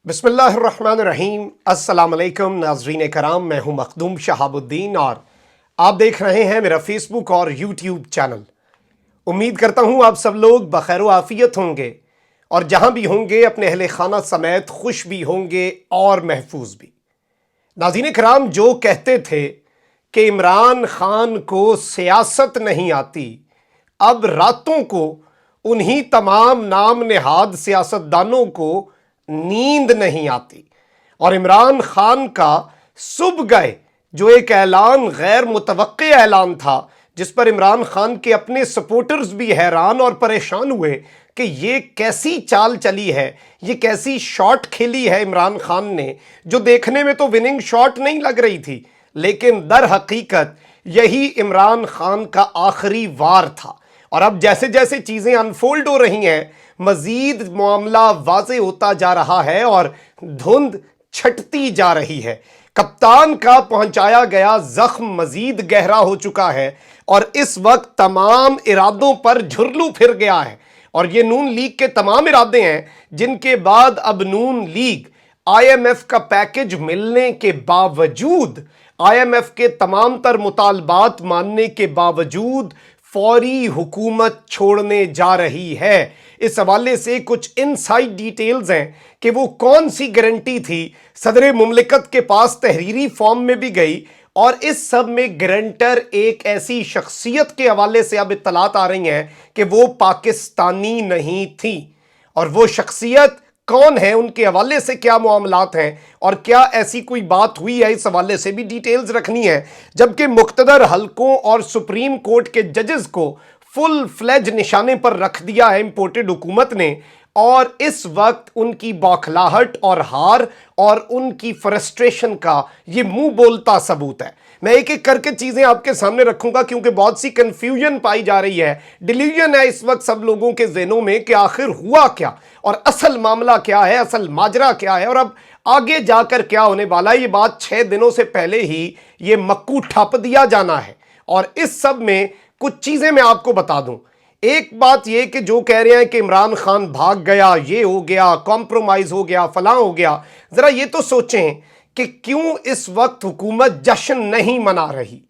बिस्मिल्लाहिर्रहमानिर्रहीम। अस्सलाम वालेकुम नाज़रीन कराम, मैं हूं मखदूम शहाबुद्दीन और आप देख रहे हैं मेरा फेसबुक और यूट्यूब चैनल। उम्मीद करता हूं आप सब लोग बखैर आफियत होंगे और जहां भी होंगे अपने अहले खाना समेत खुश भी होंगे और महफूज भी। नाज़रीन कराम, जो कहते थे कि इमरान खान को सियासत नहीं आती, अब रातों को उन्हीं तमाम नाम नेहाद सियासतदानों को नींद नहीं आती और इमरान खान का सुबह गए जो एक ऐलान गैर मुतवक्के ऐलान था, जिस पर इमरान खान के अपने सपोर्टर्स भी हैरान और परेशान हुए कि ये कैसी चाल चली है, ये कैसी शॉट खेली है इमरान खान ने, जो देखने में तो विनिंग शॉट नहीं लग रही थी, लेकिन दर हकीकत यही इमरान खान का आखिरी वार था। और अब जैसे जैसे चीज़ें अनफोल्ड हो रही हैं, मजीद मामला वाज़े होता जा रहा है और धुंध छटती जा रही है। कप्तान का पहुंचाया गया जख्म मजीद गहरा हो चुका है और इस वक्त तमाम इरादों पर झुर्लू फिर गया है। और ये नून लीग के तमाम इरादे हैं जिनके बाद अब नून लीग IMF का पैकेज मिलने के बावजूद, IMF के तमाम तर मुतालबात मानने के बावजूद फौरी हुकूमत छोड़ने जा रही है। इस हवाले से कुछ इनसाइड डिटेल्स हैं कि वो कौन सी गारंटी थी, सदर मुमलिकत के पास तहरीरी फॉर्म में भी गई और इस सब में गारंटर एक ऐसी शख्सियत के हवाले से अब इत्तलात आ रही हैं कि वो पाकिस्तानी नहीं थी। और वो शख्सियत कौन है, उनके हवाले से क्या मामलात हैं और क्या ऐसी कोई बात हुई है, इस हवाले से भी डिटेल्स रखनी है। जबकि मुख्तदर हलकों और सुप्रीम कोर्ट के जजेस को फुल फ्लेज निशाने पर रख दिया है इंपोर्टेड हुकूमत ने, और इस वक्त उनकी बौखलाहट और हार और उनकी फ्रस्ट्रेशन का ये मुंह बोलता सबूत है। मैं एक एक करके चीज़ें आपके सामने रखूंगा क्योंकि बहुत सी कंफ्यूजन पाई जा रही है, डिलीजन है इस वक्त सब लोगों के ज़हनों में कि आखिर हुआ क्या और असल मामला क्या है, असल माजरा क्या है और अब आगे जाकर क्या होने वाला है। ये बात 6 दिनों से पहले ही ये मक्कू ठप दिया जाना है और इस सब में कुछ चीज़ें मैं आपको बता दूं। एक बात यह कि जो कह रहे हैं कि इमरान खान भाग गया, ये हो गया, कॉम्प्रोमाइज हो गया, फलां हो गया, जरा ये तो सोचें कि क्यों इस वक्त हुकूमत जश्न नहीं मना रही,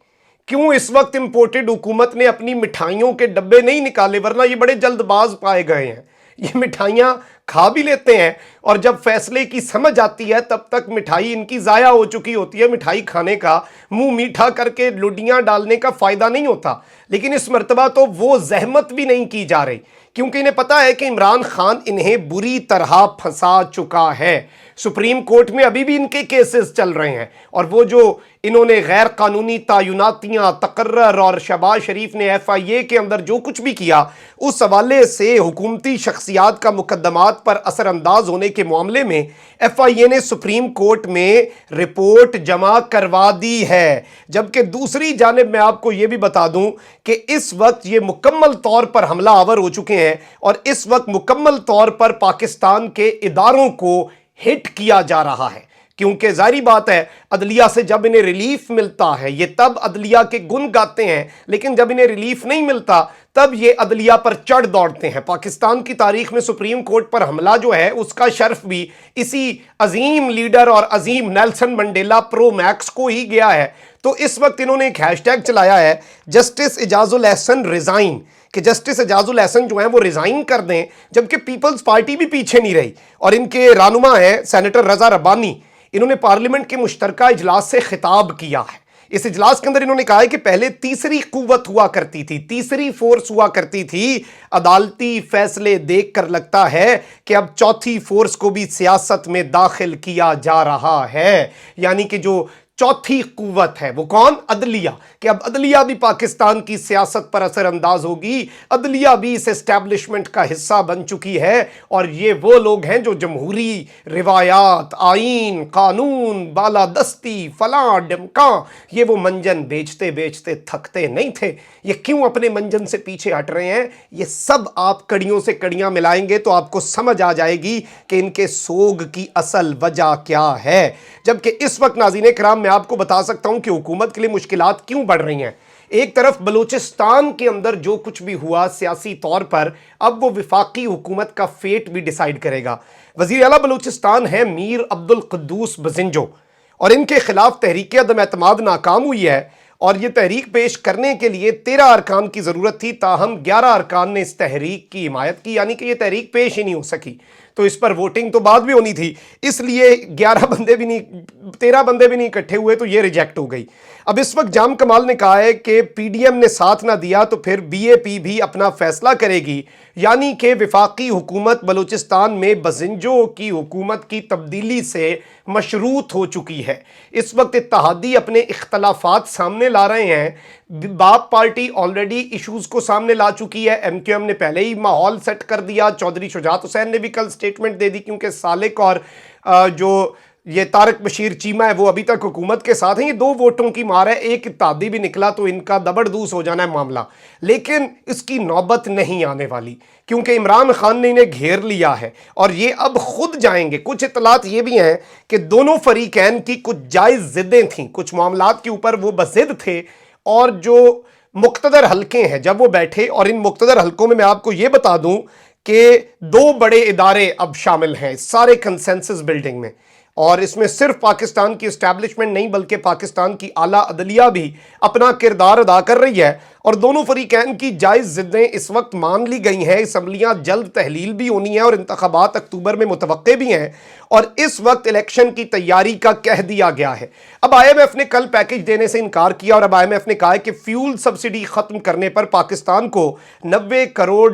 क्यों इस वक्त इंपोर्टेड हुकूमत ने अपनी मिठाइयों के डब्बे नहीं निकाले, वरना ये बड़े जल्दबाज पाए गए हैं। ये मिठाइयाँ खा भी लेते हैं और जब फैसले की समझ आती है तब तक मिठाई इनकी ज़ाया हो चुकी होती है। मिठाई खाने का, मुंह मीठा करके लुडियाँ डालने का फ़ायदा नहीं होता, लेकिन इस मर्तबा तो वो जहमत भी नहीं की जा रही क्योंकि इन्हें पता है कि इमरान खान इन्हें बुरी तरह फंसा चुका है। सुप्रीम कोर्ट में अभी भी इनके केसेस चल रहे हैं और वो जो इन्होंने गैर कानूनी तायुनातियाँ, तकर्रर और शहबाज शरीफ ने FIA के अंदर जो कुछ भी किया, उस हवाले से हुकूमती शख्सियात का मुकदमात पर असरअंदाज होने के मामले में FIA ने सुप्रीम कोर्ट में रिपोर्ट जमा करवा दी है। जबकि दूसरी जानिब मैं आपको ये भी बता दूं कि इस वक्त ये मुकम्मल तौर पर हमला आवर हो चुके हैं और इस वक्त मुकम्मल तौर पर पाकिस्तान के इदारों को हिट किया जा रहा है। क्योंकि जाहिर बात है, अदलिया से जब इन्हें रिलीफ मिलता है ये तब अदलिया के गुण गाते हैं, लेकिन जब इन्हें रिलीफ नहीं मिलता तब ये अदलिया पर चढ़ दौड़ते हैं। पाकिस्तान की तारीख में सुप्रीम कोर्ट पर हमला जो है उसका शर्फ भी इसी अजीम लीडर और अजीम नेल्सन मंडेला प्रो मैक्स को ही गया है। तो इस वक्त इन्होंने एक हैशटैग चलाया है, जस्टिस एजाजुल एहसन रिजाइन, कि जस्टिस एजाजुल एहसन जो है वो रिजाइन कर दें, जबकि पीपल्स पार्टी भी पीछे नहीं रही और इनके रानुमा है सेनेटर रजा रब्बानी। इन्होंने पार्लियामेंट के मुश्तरका इजलास से खिताब किया है। इस इजलास के अंदर इन्होंने कहा है कि पहले तीसरी कुव्वत हुआ करती थी, तीसरी फोर्स हुआ करती थी, अदालती फैसले देखकर लगता है कि अब चौथी फोर्स को भी सियासत में दाखिल किया जा रहा है। यानी कि जो चौथी कुव्वत है वो कौन? अदलिया, कि अब अदलिया भी पाकिस्तान की सियासत पर असरअंदाज होगी, अदलिया भी इस एस्टैब्लिशमेंट का हिस्सा बन चुकी है और ये वो लोग हैं जो जमहूरी रिवायात, आइन, कानून, बालादस्ती, फलां डमकां, ये वो मंजन बेचते बेचते थकते नहीं थे। ये क्यों अपने मंजन से पीछे हट रहे हैं, ये सब आप कड़ियों से कड़ियां मिलाएंगे तो आपको समझ आ जाएगी कि इनके सोग की असल वजह क्या है। जबकि इस वक्त नाज़रीन कराम मैं आपको बता सकता हूं कि हुकूमत के लिए मुश्किलात क्यों बढ़ रही हैं। एक तरफ बलूचिस्तान के अंदर जो कुछ भी हुआ सियासी तौर पर, अब वो विफाकी हुकूमत का फेट भी डिसाइड करेगा। वज़ीर आला बलूचिस्तान हैं मीर अब्दुल कुद्दूस बजिंजो, और इनके खिलाफ तहरीक अदम एतमाद नाकाम हुई है और ये तहरीक पेश करने के लिए 13 अरकान की ज़रूरत थी, ताहम 11 अरकान ने इस तहरीक की हिमायत की, यानी कि ये तहरीक पेश ही नहीं हो सकी। तो इस पर वोटिंग तो बाद भी होनी थी, इसलिए 11 बंदे भी नहीं, 13 बंदे भी नहीं इकट्ठे हुए, तो ये रिजेक्ट हो गई। अब इस वक्त जाम कमाल ने कहा है कि पीडीएम ने साथ ना दिया तो फिर बीएपी भी अपना फैसला करेगी, यानी कि वफाकी हुकूमत बलूचिस्तान में बजिंजो की हुकूमत की तब्दीली से मशरूत हो चुकी है। इस वक्त इत्तहादी अपने इख्तलाफात सामने ला रहे हैं। बाप पार्टी ऑलरेडी इश्यूज को सामने ला चुकी है, एमक्यूएम ने पहले ही माहौल सेट कर दिया, चौधरी शुजात हुसैन ने भी कल स्टेटमेंट दे दी, क्योंकि सालिक और जो ये तारक बशीर चीमा है वो अभी तक हुकूमत के साथ हैं। ये 2 वोटों की मार है, एक इत्तेहादी भी निकला तो इनका दबड़दूस हो जाना है मामला। लेकिन इसकी नौबत नहीं आने वाली, क्योंकि इमरान खान ने इन्हें घेर लिया है और ये अब खुद जाएंगे। कुछ इतलात ये भी हैं कि दोनों फरीकैन की कुछ जायज़ ज़िद्दें थीं, कुछ मामलात के ऊपर वो बज़िद थे, और जो मुक्तदर हलके हैं जब वो बैठे, और इन मुक्तदर हलकों में मैं आपको ये बता दूं कि 2 बड़े इदारे अब शामिल हैं सारे कंसेंसस बिल्डिंग में, और इसमें सिर्फ पाकिस्तान की एस्टैब्लिशमेंट नहीं बल्कि पाकिस्तान की आला अदलिया भी अपना किरदार अदा कर रही है। और दोनों फरीकैन की जायज़ ज़िद्दें इस वक्त मान ली गई हैं। असम्बलियाँ जल्द तहलील भी होनी है और इंतखाबात अक्टूबर में मुतवक्के भी हैं, और इस वक्त इलेक्शन की तैयारी का कह दिया गया है। अब IMF ने कल पैकेज देने से इनकार किया, और अब IMF ने कहा है कि फ्यूल सब्सिडी ख़त्म करने पर पाकिस्तान को $90 करोड़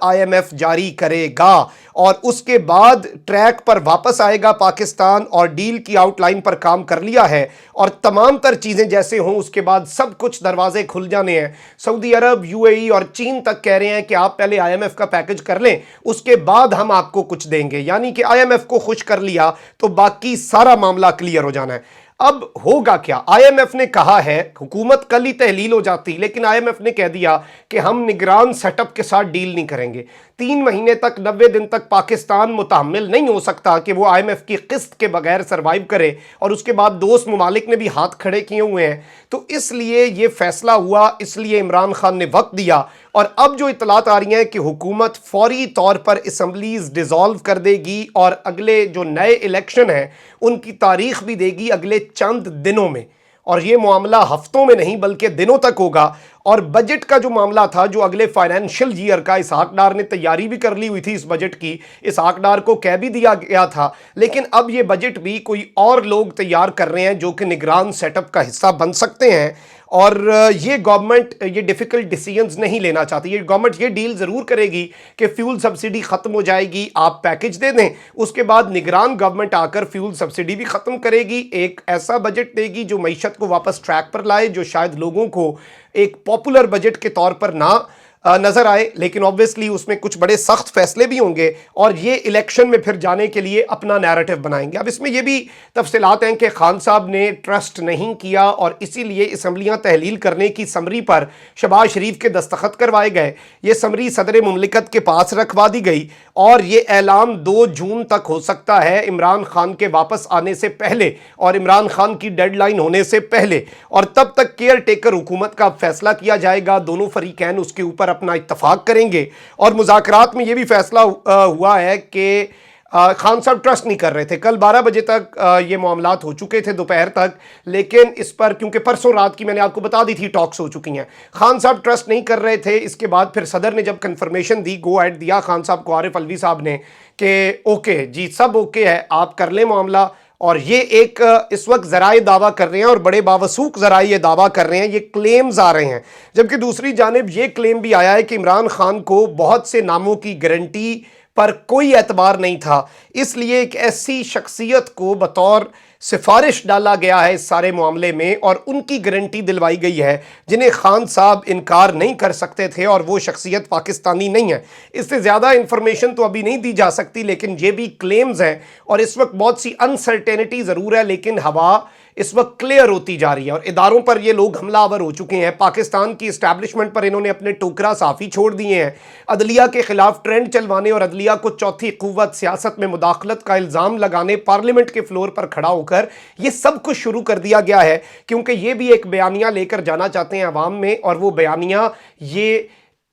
IMF जारी करेगा, और उसके बाद ट्रैक पर वापस आएगा पाकिस्तान, और डील की आउटलाइन पर काम कर लिया है, और तमाम तर चीज़ें जैसे हों उसके बाद सब कुछ दरवाजे खुल जाने हैं। सऊदी अरब, UAE और चीन तक कह रहे हैं कि आप पहले IMF का पैकेज कर लें, उसके बाद हम आपको कुछ देंगे, यानी कि IMF को खुश कर लिया तो बाकी सारा मामला क्लियर हो जाना है। अब होगा क्या? IMF ने कहा है, हुकूमत कल ही तहलील हो जाती, लेकिन IMF ने कह दिया कि हम निगरान सेटअप के साथ डील नहीं करेंगे। 3 महीने तक, 90 दिन तक पाकिस्तान मुतहम्मिल नहीं हो सकता कि वो IMF की किस्त के बगैर सरवाइव करे, और उसके बाद दोस्त ममालिक ने भी हाथ खड़े किए हुए हैं। तो इसलिए ये फैसला हुआ, इसलिए इमरान खान ने वक्त दिया, और अब जो इतलात आ रही हैं कि हुकूमत फौरी तौर पर असम्बलीज डिज़ोल्व कर देगी और अगले जो नए इलेक्शन हैं उनकी तारीख भी देगी अगले चंद दिनों में, और ये मामला हफ्तों में नहीं बल्कि दिनों तक होगा। और बजट का जो मामला था, जो अगले फाइनेंशियल ईयर का, इसहाक डार ने तैयारी भी कर ली हुई थी इस बजट की, इसहाक डार को कह भी दिया गया था, लेकिन अब ये बजट भी कोई और लोग तैयार कर रहे हैं जो कि निगरान सेटअप का हिस्सा बन सकते हैं। और ये गवर्नमेंट ये डिफ़िकल्ट डिसीजंस नहीं लेना चाहती। ये गवर्नमेंट ये डील ज़रूर करेगी कि फ्यूल सब्सिडी ख़त्म हो जाएगी, आप पैकेज दे दें, उसके बाद निगरान गवर्नमेंट आकर फ्यूल सब्सिडी भी ख़त्म करेगी, एक ऐसा बजट देगी जो मईशत को वापस ट्रैक पर लाए, जो शायद लोगों को एक पॉपुलर बजट के तौर पर ना नज़र आए, लेकिन ऑब्वियसली उसमें कुछ बड़े सख्त फैसले भी होंगे, और ये इलेक्शन में फिर जाने के लिए अपना नैरेटिव बनाएंगे। अब इसमें ये भी तफसीलात हैं कि खान साहब ने ट्रस्ट नहीं किया, और इसीलिए असम्बलियाँ तहलील करने की समरी पर शहबाज शरीफ के दस्तखत करवाए गए। ये समरी सदर मुमलिकत के पास रखवा दी गई, और ये ऐलान 2 जून तक हो सकता है, इमरान खान के वापस आने से पहले और इमरान खान की डेडलाइन होने से पहले, और तब तक केयर टेकर हुकूमत का फैसला किया जाएगा। दोनों फरीकैन उसके ऊपर अपना इत्तफाक करेंगे, और मुज़ाकरात में यह भी फैसला हुआ है कि खान साहब ट्रस्ट नहीं कर रहे थे। कल 12 बजे तक ये मामलात हो चुके थे, दोपहर तक, लेकिन इस पर क्योंकि परसों रात की मैंने आपको बता दी थी टॉक्स हो चुकी हैं, खान साहब ट्रस्ट नहीं कर रहे थे। इसके बाद फिर सदर ने जब कंफर्मेशन दी, गो एड दिया खान साहब को, आरिफ अलवी साहब ने, कि ओके जी सब ओके है, आप कर लें मामला। और ये एक इस वक्त ज़राए दावा कर रहे हैं, और बड़े बावसूख ज़राए ये दावा कर रहे हैं, ये क्लेम्स आ रहे हैं। जबकि दूसरी जानिब ये क्लेम भी आया है कि इमरान खान को बहुत से नामों की गारंटी पर कोई एतबार नहीं था, इसलिए एक ऐसी शख्सियत को बतौर सिफारिश डाला गया है इस सारे मामले में, और उनकी गारंटी दिलवाई गई है जिन्हें खान साहब इनकार नहीं कर सकते थे, और वो शख्सियत पाकिस्तानी नहीं है। इससे ज़्यादा इंफॉर्मेशन तो अभी नहीं दी जा सकती, लेकिन ये भी क्लेम्स हैं, और इस वक्त बहुत सी अनसर्टेनिटी ज़रूर है, लेकिन हवा इस वक्त क्लियर होती जा रही है, और इदारों पर ये लोग हमलावर हो चुके हैं। पाकिस्तान की इस्टेब्लिशमेंट पर इन्होंने अपने टोकरा साफ़ी छोड़ दिए हैं, अदलिया के खिलाफ ट्रेंड चलवाने और अदलिया को चौथी कुव्वत सियासत में मुदाखलत का इल्ज़ाम लगाने, पार्लियामेंट के फ्लोर पर खड़ा होकर ये सब कुछ शुरू कर दिया गया है, क्योंकि ये भी एक बयानिया लेकर जाना चाहते हैं अवाम में, और वो बयानिया ये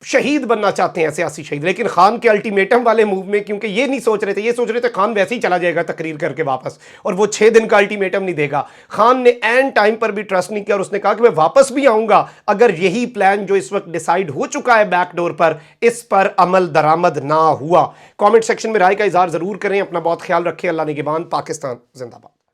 شہید بننا چاہتے ہیں سیاسی شہید، لیکن خان کے الٹیمیٹم والے موو میں کیونکہ یہ نہیں سوچ رہے تھے، یہ سوچ رہے تھے خان ویسے ہی چلا جائے گا تقریر کر کے واپس، اور وہ 6 دن کا الٹیمیٹم نہیں دے گا۔ خان نے این ٹائم پر بھی ٹرسٹ نہیں کیا اور اس نے کہا کہ میں واپس بھی آؤں گا اگر یہی پلان جو اس وقت ڈیسائیڈ ہو چکا ہے بیک ڈور پر، اس پر عمل درآمد نہ ہوا۔ کامنٹ سیکشن میں رائے کا اظہار ضرور کریں، اپنا بہت خیال رکھیں۔ اللہ نگہبان۔ پاکستان زندہ باد۔